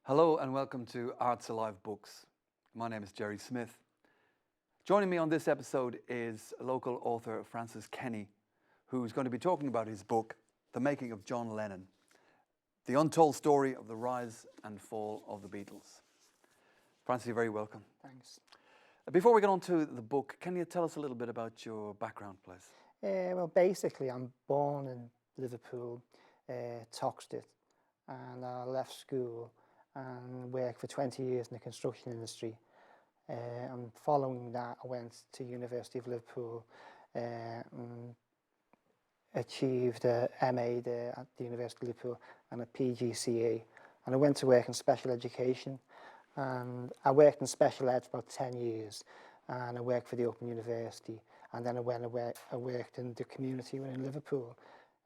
Hello and welcome to Arts Alive Books. My name is Jerry Smith. Joining me on this episode is local author Francis Kenny, who's going to be talking about his book, The Making of John Lennon, the untold story of the rise and fall of the Beatles. Francis, you're very welcome. Thanks. Before we get on to the book, can you tell us a little bit about your background, please? Well, basically, I'm born in Liverpool, Toxteth, and I left school and worked for 20 years in the construction industry. And following that, I went to University of Liverpool and achieved a MA there at the University of Liverpool and a PGCE. And I went to work in special education. And I worked in special ed for about 10 years. And I worked for the Open University. And then I worked in the community in Liverpool.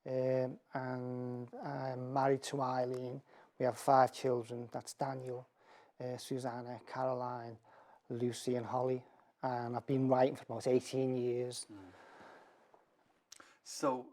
And I'm married to Eileen. We have 5 children. That's Daniel, Susanna, Caroline, Lucy and Holly. And I've been writing for about 18 years. So,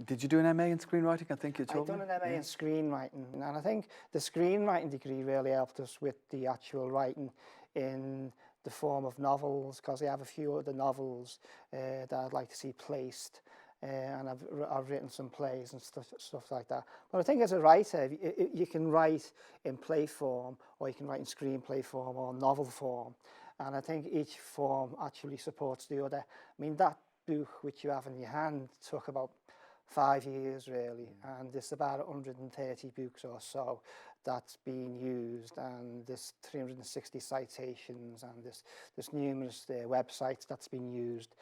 did you do an MA in screenwriting? I think you told me. I've done an MA in screenwriting. And I think the screenwriting degree really helped us with the actual writing in the form of novels, because I have a few other novels that I'd like to see placed. And I've written some plays and stuff like that. But I think as a writer, you can write in play form, or you can write in screenplay form or novel form. And I think each form actually supports the other. I mean, that book which you have in your hand took about 5 years really, and there's about 130 books or so that's been used, and there's 360 citations, and there's numerous websites that's been used.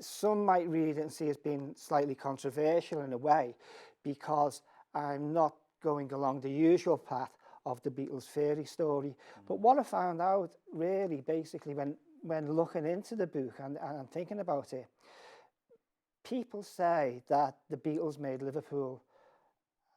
Some might read it and see it as being slightly controversial in a way, because I'm not going along the usual path of the Beatles fairy story. But what I found out really basically when looking into the book and thinking about it, people say that the Beatles made Liverpool,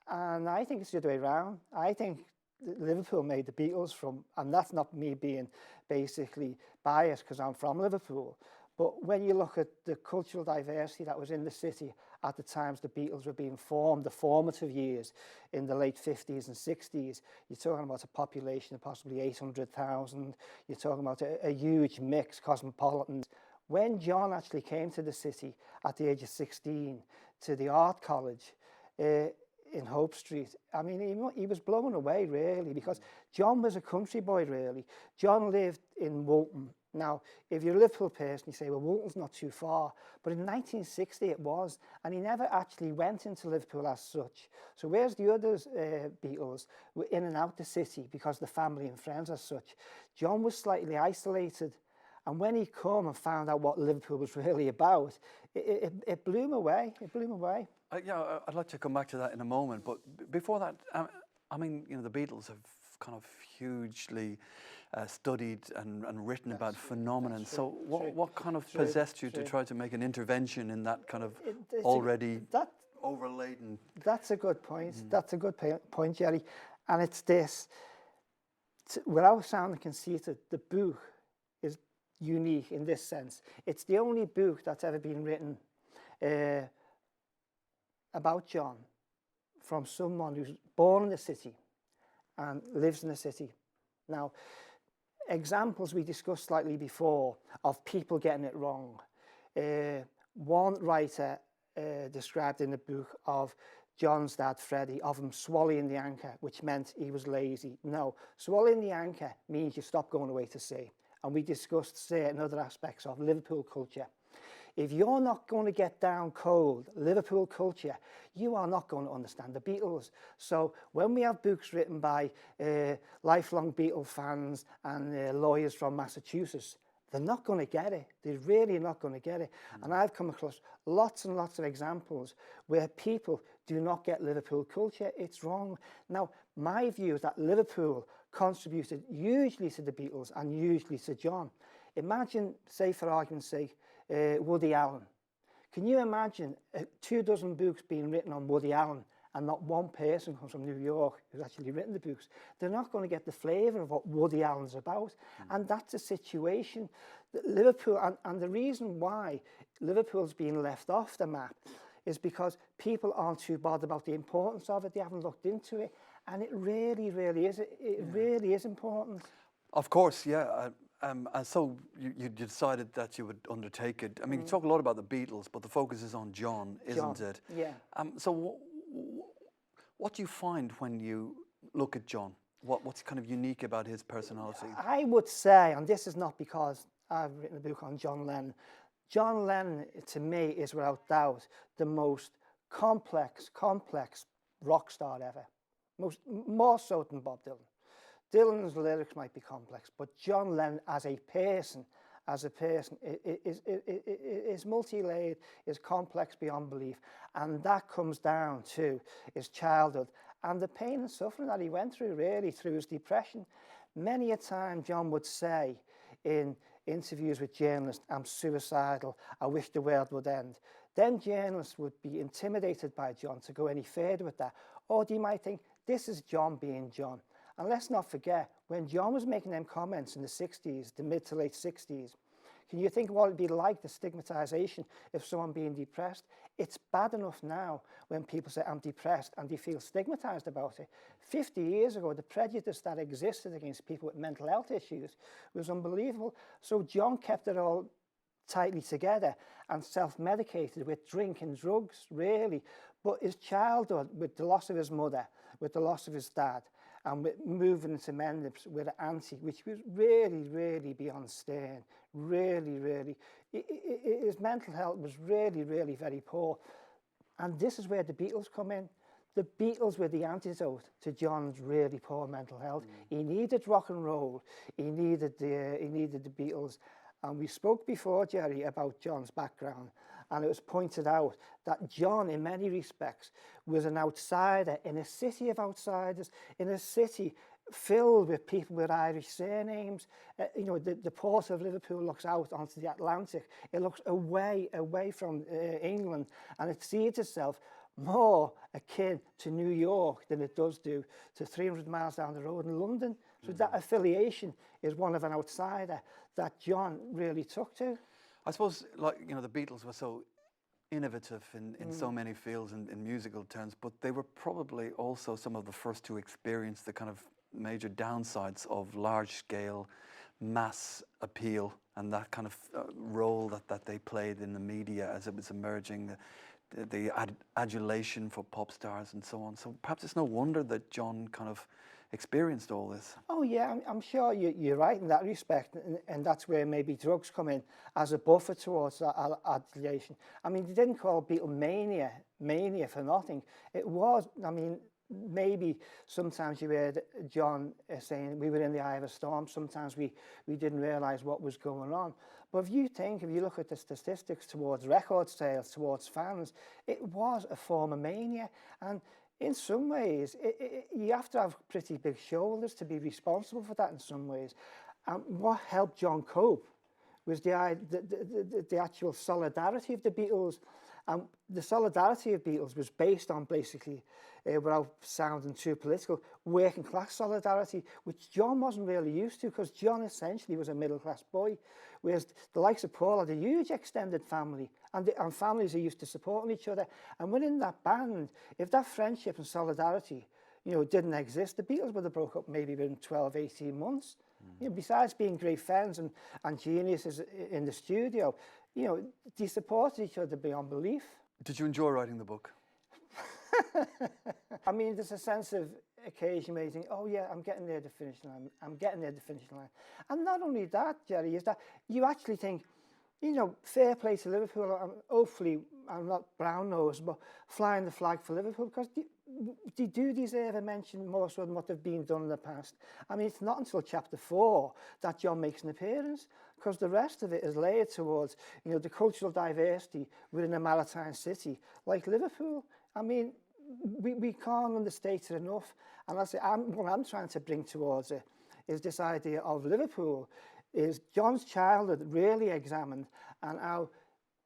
and I think it's the other way around. I think Liverpool made the Beatles and that's not me being basically biased because I'm from Liverpool. But when you look at the cultural diversity that was in the city at the times the Beatles were being formed, the formative years in the late 50s and 60s, you're talking about a population of possibly 800,000. You're talking about a huge mix, cosmopolitan. When John actually came to the city at the age of 16 to the art college in Hope Street, I mean, he was blown away really, because John was a country boy really. John lived in Woolton. Now, if you're a Liverpool person, you say, well, Woolton's not too far. But in 1960 it was, and he never actually went into Liverpool as such. So whereas the others Beatles were in and out the city because the family and friends as such, John was slightly isolated. And when he come and found out what Liverpool was really about, it blew him away. It blew him away. Yeah, I'd like to come back to that in a moment. But before that, I mean, you know, the Beatles have kind of hugely studied and written about phenomenon. So what kind of possessed you to try to make an intervention in that kind of already overladen? That's a good point. That's a good point, Jerry. And it's this. Without sounding conceited, the book is unique in this sense. It's the only book that's ever been written about John from someone who's born in the city and lives in the city. Now, examples we discussed slightly before of people getting it wrong. One writer described in the book of John's dad, Freddie, of him swallowing the anchor, which meant he was lazy. No, swallowing the anchor means you stop going away to sea. And we discussed certain other aspects of Liverpool culture. If you're not going to get down cold, Liverpool culture, you are not going to understand the Beatles. So when we have books written by lifelong Beatle fans and lawyers from Massachusetts, they're not going to get it. They're really not going to get it. And I've come across lots and lots of examples where people do not get Liverpool culture. It's wrong. Now, my view is that Liverpool contributed hugely to the Beatles and hugely to John. Imagine, say for argument's sake, Woody Allen. Can you imagine 24 books being written on Woody Allen and not one person comes from New York who's actually written the books? They're not going to get the flavour of what Woody Allen's about. And that's a situation that Liverpool, and the reason why Liverpool's been left off the map is because people aren't too bothered about the importance of it. They haven't looked into it. And it really, really is. It really is important. Of course, yeah. And so you decided that you would undertake it. I mean, you talk a lot about the Beatles, but the focus is on John, isn't it? Yeah. So what do you find when you look at John? What's kind of unique about his personality? I would say, and this is not because I've written a book on John Lennon. John Lennon, to me, is without doubt the most complex rock star ever. More so than Bob Dylan. Dylan's lyrics might be complex, but John Lennon as a person is multi-layered, is complex beyond belief. And that comes down to his childhood and the pain and suffering that he went through, really, through his depression. Many a time, John would say in interviews with journalists, I'm suicidal, I wish the world would end. Then journalists would be intimidated by John to go any further with that. Or they might think, this is John being John. And let's not forget, when John was making them comments in the 60s, the mid to late 60s, can you think what it'd be like, the stigmatization of someone being depressed? It's bad enough now when people say, I'm depressed, and they feel stigmatized about it. 50 years ago, the prejudice that existed against people with mental health issues was unbelievable. So John kept it all tightly together and self-medicated with drink and drugs, really. But his childhood, with the loss of his mother, with the loss of his dad, and with moving into Mendips with an auntie, which was really, really beyond stern, really. His mental health was really, really very poor. And this is where the Beatles come in. The Beatles were the antidote to John's really poor mental health. He needed rock and roll. He needed the Beatles. And we spoke before, Jerry, about John's background. And it was pointed out that John, in many respects, was an outsider in a city of outsiders, in a city filled with people with Irish surnames. You know, the port of Liverpool looks out onto the Atlantic. It looks away from England, and it sees itself more akin to New York than it does to 300 miles down the road in London. So that affiliation is one of an outsider that John really took to. I suppose, like, you know, the Beatles were so innovative in so many fields in musical terms, but they were probably also some of the first to experience the kind of major downsides of large-scale mass appeal and that kind of role that they played in the media as it was emerging, the adulation for pop stars and so on. So perhaps it's no wonder that John kind of experienced all this. Oh yeah, I'm sure you're right in that respect, and that's where maybe drugs come in as a buffer towards that adulation. I mean, they didn't call Beatlemania mania for nothing. It was, I mean, maybe sometimes you heard John saying we were in the eye of a storm. Sometimes we didn't realise what was going on. But if you look at the statistics towards record sales, towards fans, it was a form of mania. And in some ways, you have to have pretty big shoulders to be responsible for that in some ways. And what helped John cope was the actual solidarity of the Beatles. And the solidarity of Beatles was based on basically, without sounding too political, working class solidarity, which John wasn't really used to, because John essentially was a middle class boy, whereas the likes of Paul had a huge extended family, and families are used to supporting each other. And within that band, if that friendship and solidarity, you know, didn't exist, the Beatles would have broke up maybe within 12, 18 months. You know, besides being great friends and geniuses in the studio, you know, they supported each other beyond belief. Did you enjoy writing the book? I mean, there's a sense of occasion where you think, oh yeah, I'm getting near the finish line. I'm getting near the finish line. And not only that, Jerry, is that you actually think, you know, fair play to Liverpool. Hopefully, I'm not brown-nosed, but flying the flag for Liverpool, because they do deserve a mention more so than what they've been done in the past. I mean, it's not until chapter 4 that John makes an appearance, because the rest of it is layered towards, you know, the cultural diversity within a maritime city like Liverpool. I mean, we can't understate it enough. And what I'm trying to bring towards it is this idea of Liverpool is John's childhood really examined, and how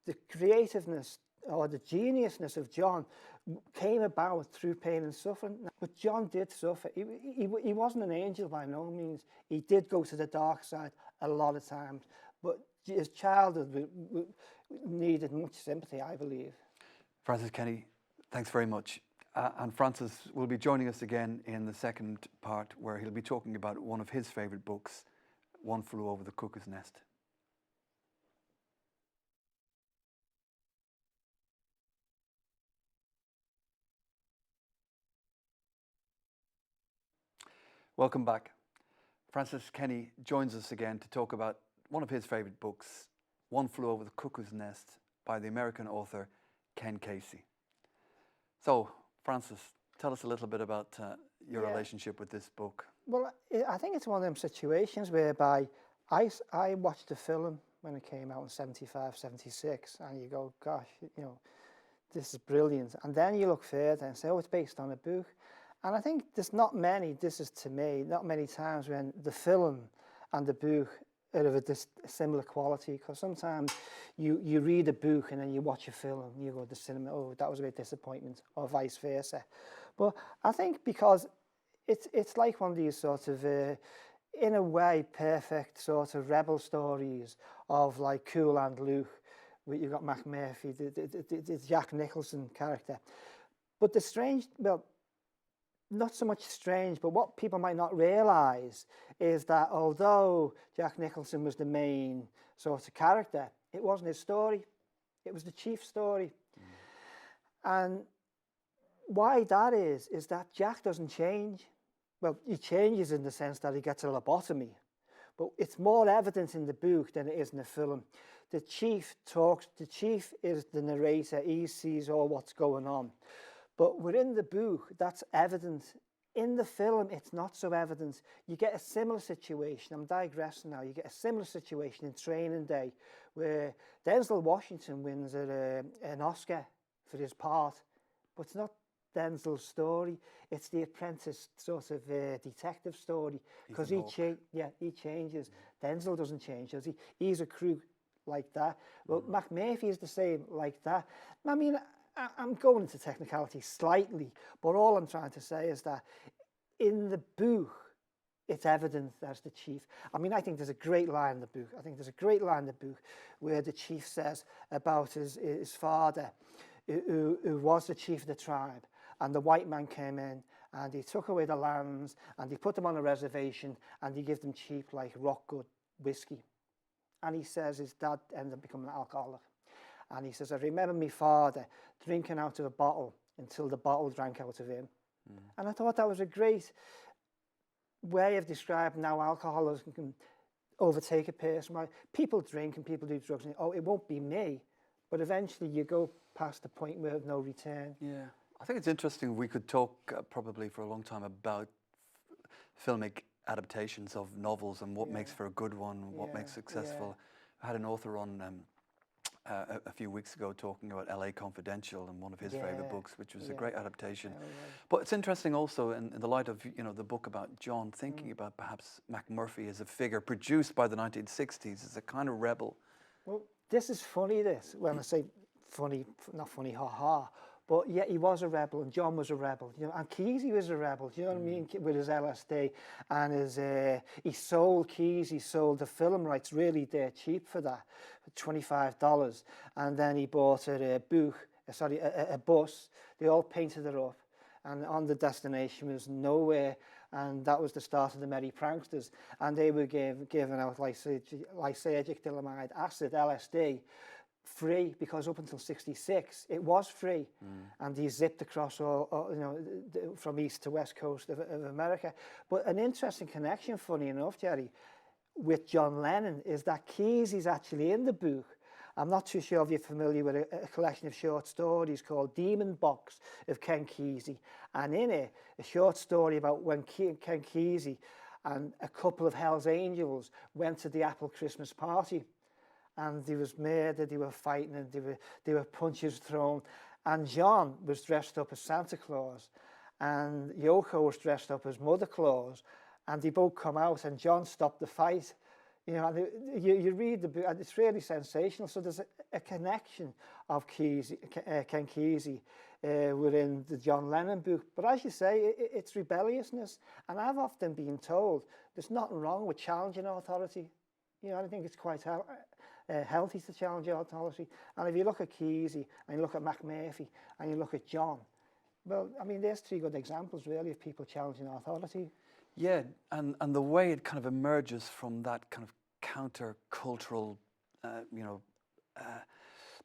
the creativeness or the geniusness of John came about through pain and suffering. But John did suffer. He wasn't an angel by no means. He did go to the dark side a lot of times. But his childhood needed much sympathy, I believe. Francis Kenny, thanks very much. And Francis will be joining us again in the second part, where he'll be talking about one of his favourite books, One Flew Over the Cuckoo's Nest. Welcome back. Francis Kenny joins us again to talk about one of his favourite books, One Flew Over the Cuckoo's Nest, by the American author Ken Casey. So, Francis, tell us a little bit about your relationship with this book. Well, I think it's one of them situations whereby I watched the film when it came out in 75, 76, and you go, gosh, you know, this is brilliant. And then you look further and say, oh, it's based on a book. And I think there's not many, this is to me, not many times when the film and the book are of a similar quality, because sometimes you read a book and then you watch a film and you go to the cinema, oh, that was a bit disappointment, or vice versa. But I think because it's like one of these sort of, in a way, perfect sort of rebel stories of like Cool and Luke. You've got Mac Murphy, the Jack Nicholson character. But the strange, well, not so much strange, but what people might not realise is that although Jack Nicholson was the main sort of character, it wasn't his story. It was the chief's story. And why that is that Jack doesn't change. Well, he changes in the sense that he gets a lobotomy, but it's more evident in the book than it is in the film. The chief talks, the chief is the narrator, he sees all what's going on. But within the book, that's evident. In the film, it's not so evident. You get a similar situation, I'm digressing now, you get a similar situation in Training Day, where Denzel Washington wins an Oscar for his part, but it's not Denzel's story, it's the apprentice sort of detective story, because he changes. Denzel doesn't change, does he? He's a crew like that. Well, Mac Murphy is the same like that. I mean, I'm going into technicality slightly, but all I'm trying to say is that in the book, it's evident that's the chief. I mean, I think there's a great line in the book. I think there's a great line in the book where the chief says about his father, who was the chief of the tribe, and the white man came in and he took away the lands and he put them on a reservation and he gave them cheap, like rock good whiskey. And he says his dad ended up becoming an alcoholic. And he says, I remember my father drinking out of a bottle until the bottle drank out of him. And I thought that was a great way of describing how alcoholism can overtake a person. People drink and people do drugs, and it won't be me. But eventually you go past the point where no return. Yeah, I think it's interesting. We could talk probably for a long time about filmic adaptations of novels and what makes for a good one, what makes successful. I had an author on a few weeks ago talking about LA Confidential and one of his favourite books, which was a great adaptation. But it's interesting also in the light of the book about John, thinking about perhaps Mac Murphy as a figure produced by the 1960s as a kind of rebel. Well, this is funny, this. When I say funny, not funny, ha-ha. But yeah, he was a rebel, and John was a rebel, and Kesey was a rebel, do you know what I mean, with his LSD, and he sold Kesey, he sold the film rights really dirt cheap for that, for $25, and then he bought a bus, they all painted it up, and on the destination was nowhere, and that was the start of the Merry Pranksters, and they were giving out lysergic dilamide acid, LSD, free, because up until 66 it was free, and he zipped across from east to west coast of America. But an interesting connection, funny enough, Jerry, with John Lennon is that Kesey's actually in the book. I'm not too sure if you're familiar with a collection of short stories called Demon Box of Ken Kesey, and in it a short story about when Ken Kesey and a couple of Hell's Angels went to the Apple Christmas party. And there was murder, they were fighting, and there were punches thrown. And John was dressed up as Santa Claus, and Yoko was dressed up as Mother Claus, and they both come out, and John stopped the fight. And you read the book, and it's really sensational. So there's a connection of Ken Kesey within the John Lennon book. But as you say, it's rebelliousness. And I've often been told there's nothing wrong with challenging authority. I think it's quite healthy to challenge authority. And if you look at Kesey, and you look at Mac Murphy, and you look at John, Well, I mean, there's three good examples, really, of people challenging authority. Yeah, and the way it kind of emerges from that kind of counter-cultural, you know,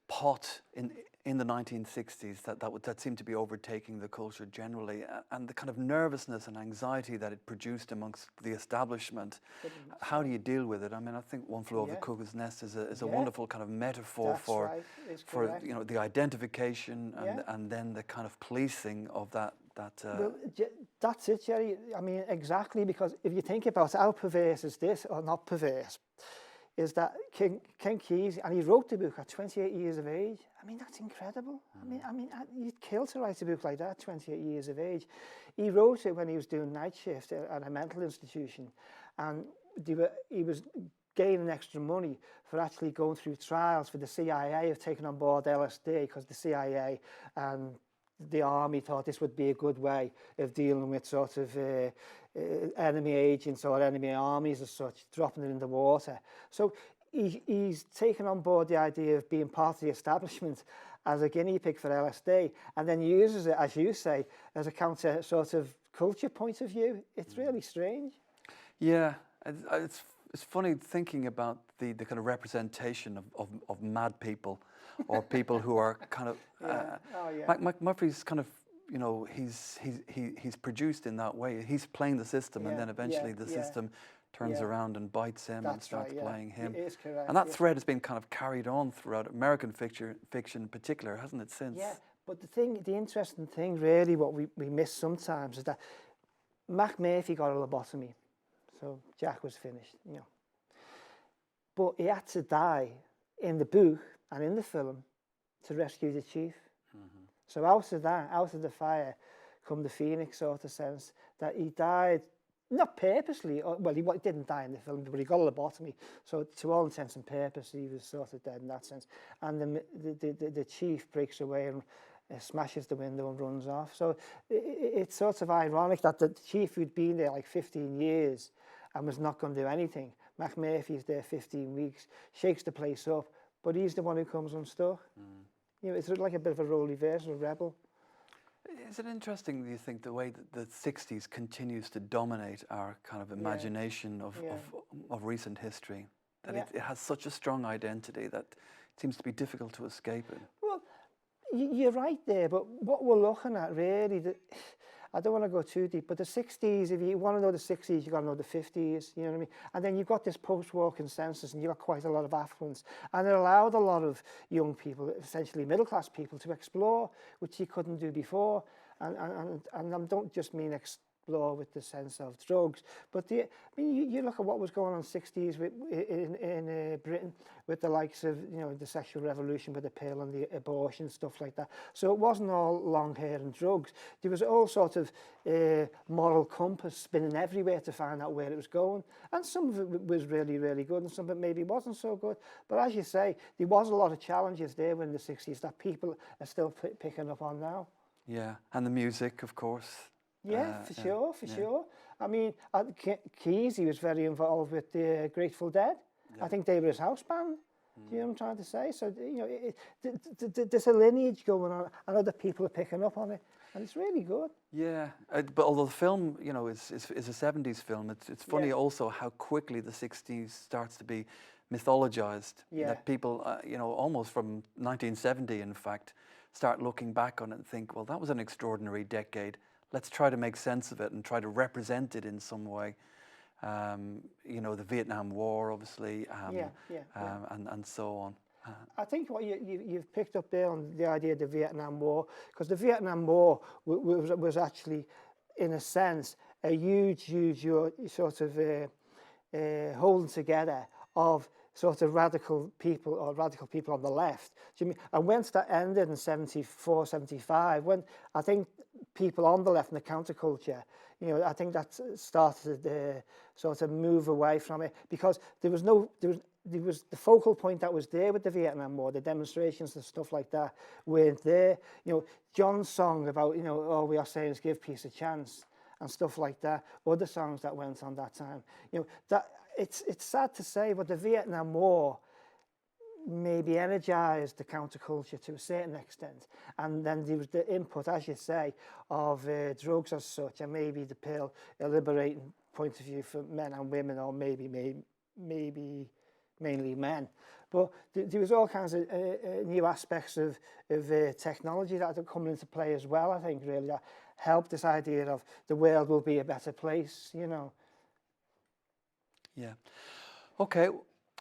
pot in the 1960s that seemed to be overtaking the culture generally, and the kind of nervousness and anxiety that it produced amongst the establishment. How do you deal with it? I mean, I think One Flew Over the Cuckoo's Nest is a wonderful kind of metaphor That's for right, it's for correct. you know, the identification Yeah. and then the kind of policing of that. Well, that's it, Jerry. I mean, exactly, because if you think about how perverse is this, or not perverse, is that Ken Kesey, and he wrote the book at 28 years of age. I mean, that's incredible. I mean, you'd kill to write a book like that at 28 years of age. He wrote it when he was doing night shift at a mental institution, and he was gaining extra money for actually going through trials for the CIA of taking on board LSD, because the CIA and the army thought this would be a good way of dealing with sort of enemy agents or enemy armies as such, dropping it in the water. So he's taken on board the idea of being part of the establishment as a guinea pig for LSD, and then uses it, as you say, as a counter sort of culture point of view. It's really strange. Yeah, it's funny thinking about the kind of representation of mad people, or people who are kind of. McMurphy's kind of, you know, he's produced in that way. He's playing the system, and then eventually the system turns around and bites him and starts playing him. It is correct. And that thread has been kind of carried on throughout American fiction in particular, hasn't it, since? Yeah, but the interesting thing, really, what we miss sometimes is that McMurphy got a lobotomy, so Jack was finished, you know. But he had to die in the book and in the film to rescue the chief. So out of the fire, come the phoenix sort of sense, that he died, not purposely, well, he didn't die in the film, but he got a lobotomy. So to all intents and purposes, he was sort of dead in that sense. And the chief breaks away and smashes the window and runs off. So it's sort of ironic that the chief who'd been there like 15 years and was not going to do anything, McMurphy's there 15 weeks, shakes the place up, but he's the one who comes unstuck. You know, it's like a bit of a role reversal, a rebel. Is it interesting, do you think, the way that the 60s continues to dominate our kind of imagination of recent history? That it has such a strong identity that it seems to be difficult to escape it. Well, you're right there, but what we're looking at really, I don't want to go too deep, but the 60s, if you want to know the 60s, you've got to know the 50s, you know what I mean? And then you've got this post-war consensus, and you've got quite a lot of affluence. And it allowed a lot of young people, essentially middle-class people, to explore, which you couldn't do before. And I don't just mean explore with the sense of drugs, but I mean, you look at what was going on in the 60s in Britain with the likes of, you know, the sexual revolution with the pill and the abortion, stuff like that. So it wasn't all long hair and drugs. There was all sort of moral compass spinning everywhere to find out where it was going. And some of it was really, really good, and some of it maybe wasn't so good. But as you say, there was a lot of challenges there in the 60s that people are still picking up on now. Yeah, and the music, of course. Yeah, for sure. I mean, Kesey was very involved with the Grateful Dead. Yeah. I think they were his house band. Do you know what I'm trying to say? So, you know, there's a lineage going on, and other people are picking up on it, and it's really good. Yeah, but although the film, you know, is a 70s film, it's funny also how quickly the 60s starts to be mythologized. Yeah. That people, you know, almost from 1970, in fact, start looking back on it and think, well, that was an extraordinary decade. Let's try to make sense of it and try to represent it in some way. You know, the Vietnam War, obviously, and so on. I think what you've picked up there on the idea of the Vietnam War, because the Vietnam War was actually, in a sense, a huge sort of holding together of sort of radical people on the left. Do you mean? And once that ended in 74, 75, when I think people on the left and the counterculture, you know, I think that started to sort of move away from it, because there was the focal point that was there with the Vietnam War, the demonstrations and stuff like that weren't there. You know, John's song about, you know, all we are saying is give peace a chance and stuff like that, other songs that went on that time. You know, that it's sad to say, but the Vietnam War maybe energised the counterculture to a certain extent. And then there was the input, as you say, of drugs as such, and maybe the pill, a liberating point of view for men and women, or maybe mainly men. But there was all kinds of new aspects of technology that are coming into play as well, I think, really, that helped this idea of the world will be a better place, you know. Yeah. Okay.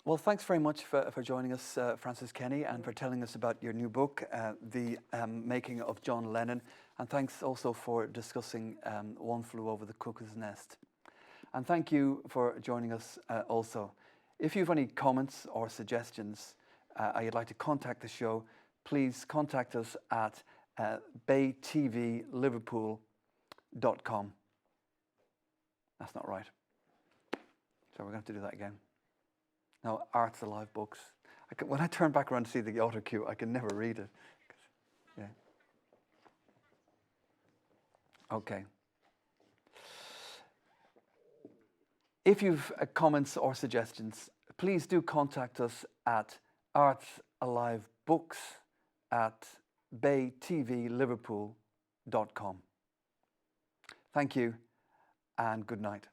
Well, thanks very much for joining us, Francis Kenny, and for telling us about your new book, The Making of John Lennon. And thanks also for discussing One Flew Over the Cuckoo's Nest. And thank you for joining us also. If you have any comments or suggestions, you'd like to contact the show, please contact us at baytvliverpool.com. That's not right. So we're going to have to do that again. No, Arts Alive Books. When I turn back around to see the auto cue, I can never read it. Yeah. Okay. If you've comments or suggestions, please do contact us at artsalivebooks@baytvliverpool.com. Thank you and good night.